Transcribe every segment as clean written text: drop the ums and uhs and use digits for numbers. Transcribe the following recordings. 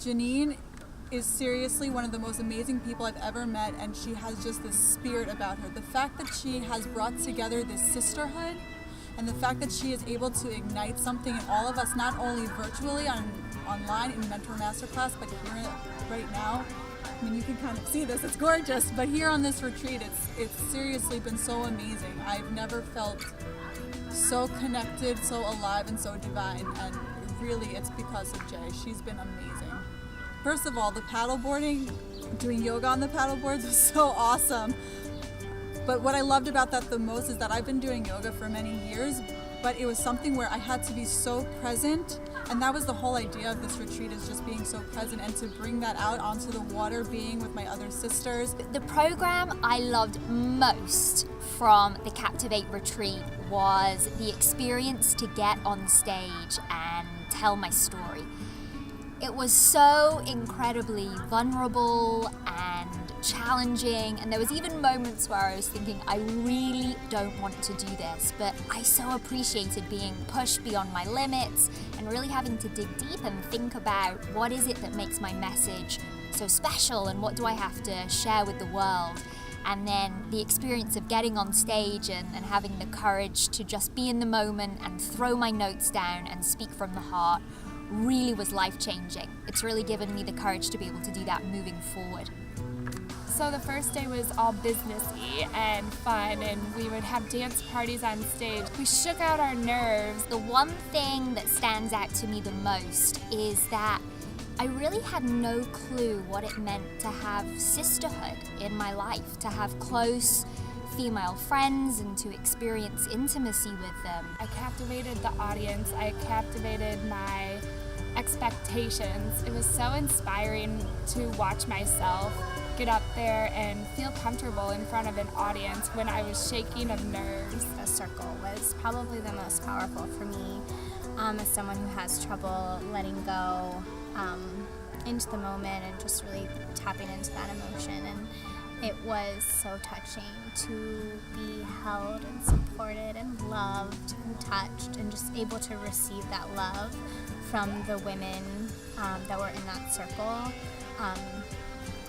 Janine is seriously one of the most amazing people I've ever met, and she has just this spirit about her. The fact that she has brought together this sisterhood, and the fact that she is able to ignite something in all of us, not only virtually online in Mentor Masterclass, but here right now. I mean, you can kind of see this, it's gorgeous, but here on this retreat, it's seriously been so amazing. I've never felt so connected, so alive, and so divine, and really it's because of Jay. She's been amazing. First of all, the paddleboarding, doing yoga on the paddleboards was so awesome. But what I loved about that the most is that I've been doing yoga for many years, but it was something where I had to be so present, and that was the whole idea of this retreat, is just being so present and to bring that out onto the water, being with my other sisters. The program I loved most from the Captivate retreat was the experience to get on stage and tell my story. It was so incredibly vulnerable and challenging, and there was even moments where I was thinking, I really don't want to do this, but I so appreciated being pushed beyond my limits and really having to dig deep and think about what is it that makes my message so special and what do I have to share with the world. And then the experience of getting on stage and having the courage to just be in the moment and throw my notes down and speak from the heart really was life-changing. It's really given me the courage to be able to do that moving forward. So the first day was all businessy and fun, and we would have dance parties on stage. We shook out our nerves. The one thing that stands out to me the most is that I really had no clue what it meant to have sisterhood in my life, to have close female friends and to experience intimacy with them. I captivated the audience. I captivated my expectations. It was so inspiring to watch myself get up there and feel comfortable in front of an audience when I was shaking of nerves. The circle was probably the most powerful for me as someone who has trouble letting go into the moment and just really tapping into that emotion. And it was so touching to be held and supported and loved and touched and just able to receive that love from the women that were in that circle.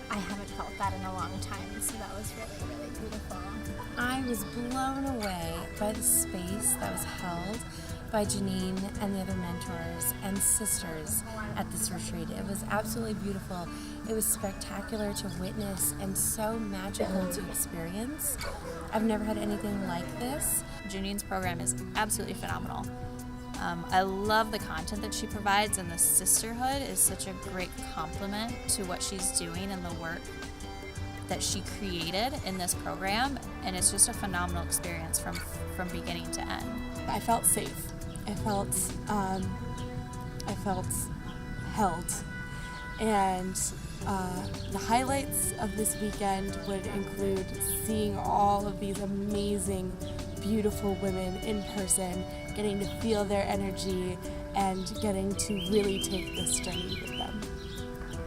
I haven't felt that in a long time, so that was really, really beautiful. I was blown away by the space that was held by Janine and the other mentors and sisters at this retreat. It was absolutely beautiful. It was spectacular to witness and so magical to experience. I've never had anything like this. Janine's program is absolutely phenomenal. I love the content that she provides, and the sisterhood is such a great complement to what she's doing and the work that she created in this program, and it's just a phenomenal experience from beginning to end. I felt safe. I felt held, and the highlights of this weekend would include seeing all of these amazing, beautiful women in person, getting to feel their energy and getting to really take this journey with them.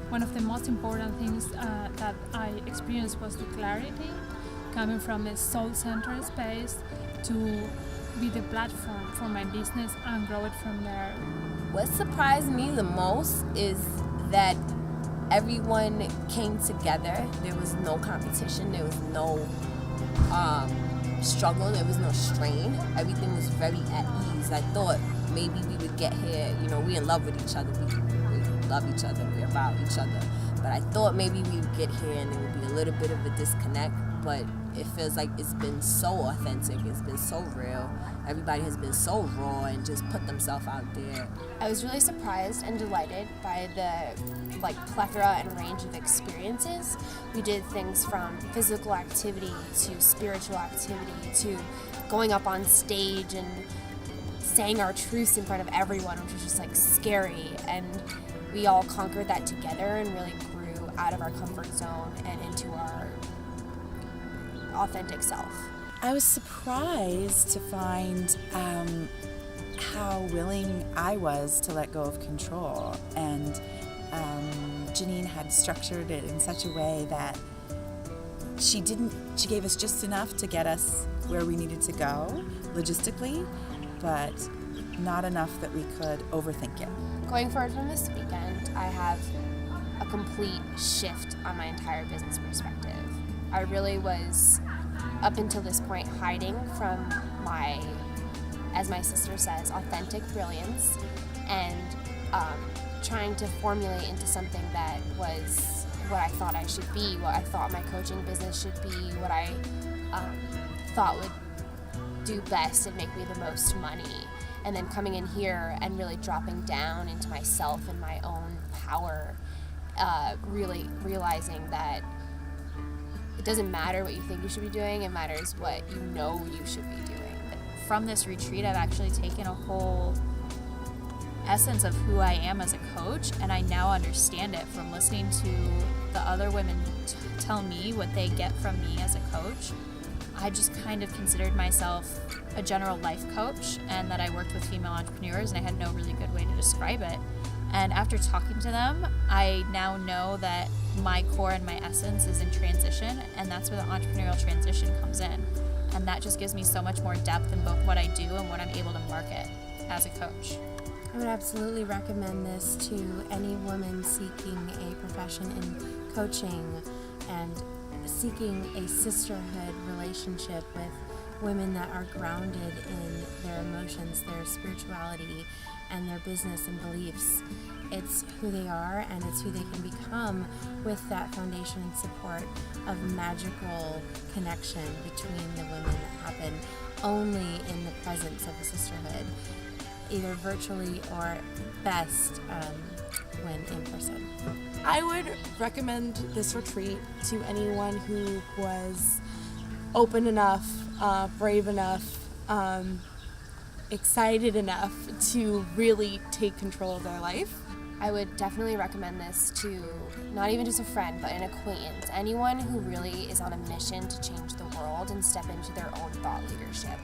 One of the most important things that I experienced was the clarity, coming from a soul-centered space to be the platform for my business and grow it from there. What surprised me the most is that everyone came together. There was no competition, there was no struggle, there was no strain. Everything was very at ease. I thought maybe we would get here, we're in love with each other, we love each other, we're about each other. But I thought maybe we would get here and there would be a little bit of a disconnect, but it feels like it's been so authentic, it's been so real. Everybody has been so raw and just put themselves out there. I was really surprised and delighted by the plethora and range of experiences. We did things from physical activity to spiritual activity to going up on stage and saying our truths in front of everyone, which was just scary. And we all conquered that together and really grew out of our comfort zone and into our authentic self. I was surprised to find how willing I was to let go of control, and Janine had structured it in such a way that she gave us just enough to get us where we needed to go logistically, but not enough that we could overthink it. Going forward from this weekend, I have a complete shift on my entire business perspective. I really was, up until this point, hiding from my, as my sister says, authentic brilliance, and trying to formulate into something that was what I thought I should be, what I thought my coaching business should be, what I thought would do best and make me the most money. And then coming in here and really dropping down into myself and my own power, really realizing that it doesn't matter what you think you should be doing, it matters what you know you should be doing. From this retreat, I've actually taken a whole essence of who I am as a coach, and I now understand it from listening to the other women tell me what they get from me as a coach. I just kind of considered myself a general life coach, and that I worked with female entrepreneurs, and I had no really good way to describe it. And after talking to them, I now know that my core and my essence is in transition, and that's where the entrepreneurial transition comes in. And that just gives me so much more depth in both what I do and what I'm able to market as a coach. I would absolutely recommend this to any woman seeking a profession in coaching and seeking a sisterhood relationship with women that are grounded in their emotions, their spirituality, and their business and beliefs. It's who they are, and it's who they can become with that foundation and support of magical connection between the women that happen only in the presence of a sisterhood, either virtually or best when in person. I would recommend this retreat to anyone who was open enough, brave enough, excited enough to really take control of their life. I would definitely recommend this to not even just a friend, but an acquaintance, anyone who really is on a mission to change the world and step into their own thought leadership.